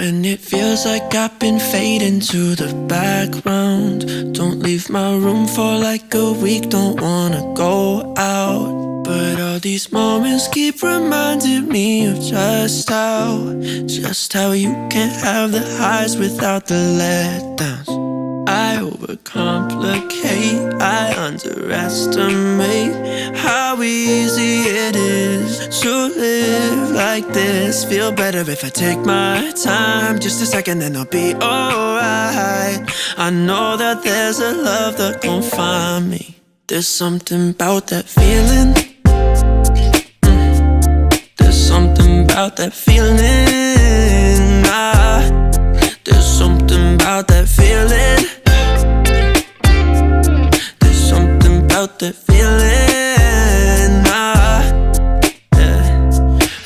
When it feels like I've been fading to the background. Don't leave my room for like a week, don't wanna go out. But all these moments keep reminding me of just how you can't have the highs without the letdowns. I overcomplicate, I underestimate how easy it is to live like this. Feel better if I take my time, just a second then I'll be alright. I know that there's a love that gon' find me. There's something about that feeling. There's something about that feeling. There's something about that feeling. There's something about that feeling. Yeah.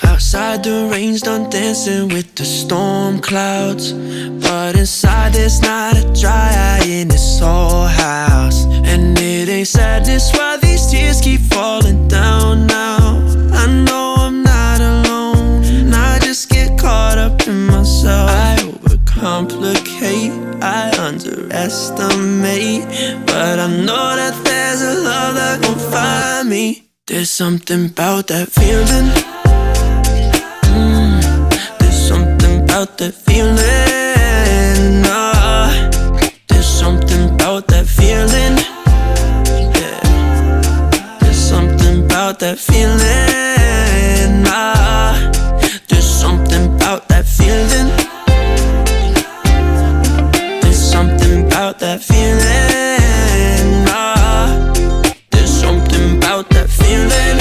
Outside the rain's done dancing with the storm clouds, but inside there's not a dry eye in this whole house. And it ain't sadness why these tears keep falling down now. I know I'm not alone, I just get caught up in myself. I overcomplicate, I underestimate, but I know that there's a love that gon' find me. There's something about that feeling. There's something about that feeling. There's something about that feeling. Yeah. There's something about that feeling. There's something about that feeling. About that feeling, there's something about that feeling,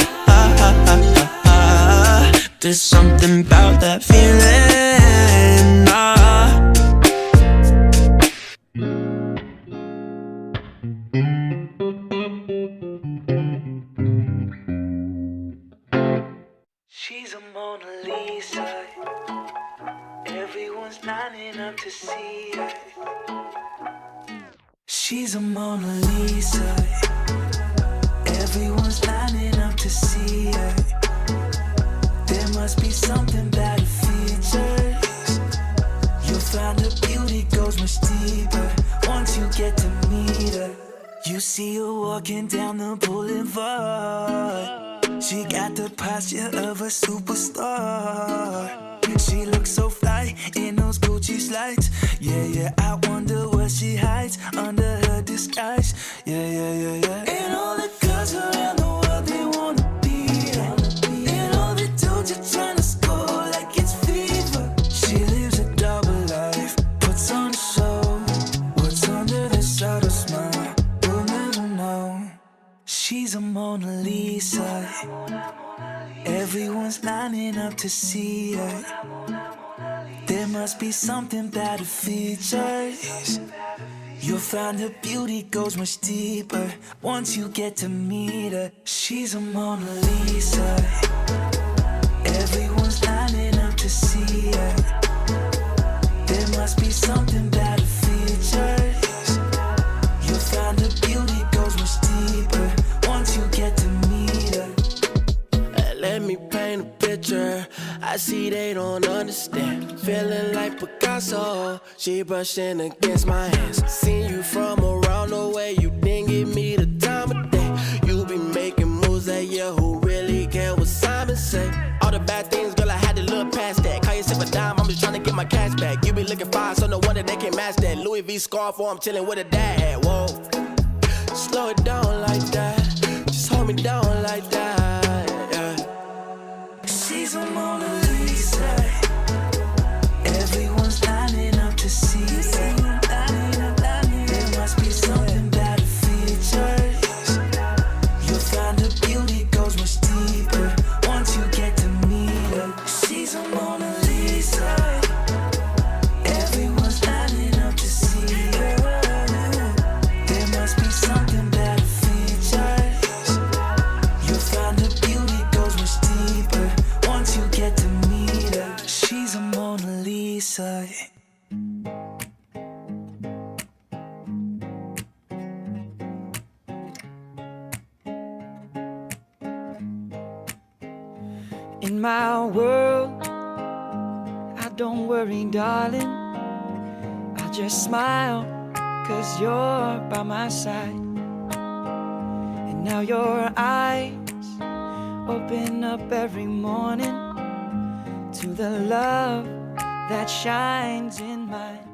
there's something about that feeling, She's a Mona Lisa, everyone's lining up to see her. She's a Mona Lisa, everyone's lining up to see her. There must be something about her features. You'll find her beauty goes much deeper once you get to meet her. You see her walking down the boulevard. She got the posture of a superstar. She looks so fly in those Gucci slides. Yeah, yeah, I wonder what she hides under her disguise. Yeah, yeah, yeah, yeah. And all the girls around the world, they wanna be her. And all the dudes are trying to score like it's fever. She lives a double life, puts on a show. What's under the subtle smile, we'll never know. She's a Mona Lisa, everyone's lining up to see her. There must be something about her features. You'll find her beauty goes much deeper once you get to meet her. She's a Mona Lisa, everyone's lining up to see her. There must be something about her features. You'll find her beauty goes much deeper once you get to meet her. Let me paint a picture, I see they don't understand. Feeling like Picasso, she brushing against my hands. Seen you from around the way, you didn't give me the time of day. You be making moves that year, who really care what Simon say? All the bad things, girl, I had to look past that. Call yourself a dime, I'm just trying to get my cash back. You be looking fine, so no wonder they can't match that. Louis V scarf, or I'm chilling with a dad. Whoa, slow it down like that, just hold me down like that. She's a Mona Lisa, everyone's lining up to see her. There must be something about her features. You'll find her beauty goes much deeper once you get to meet her. She's a Mona Lisa, everyone's lining up to see her. There must be something about her features. You'll find her beauty goes much deeper once you get to meet her. She's a Mona Lisa. In my world, I don't worry, darling. I just smile, 'cause you're by my side. And now your eyes open up every morning to the love that shines in mine.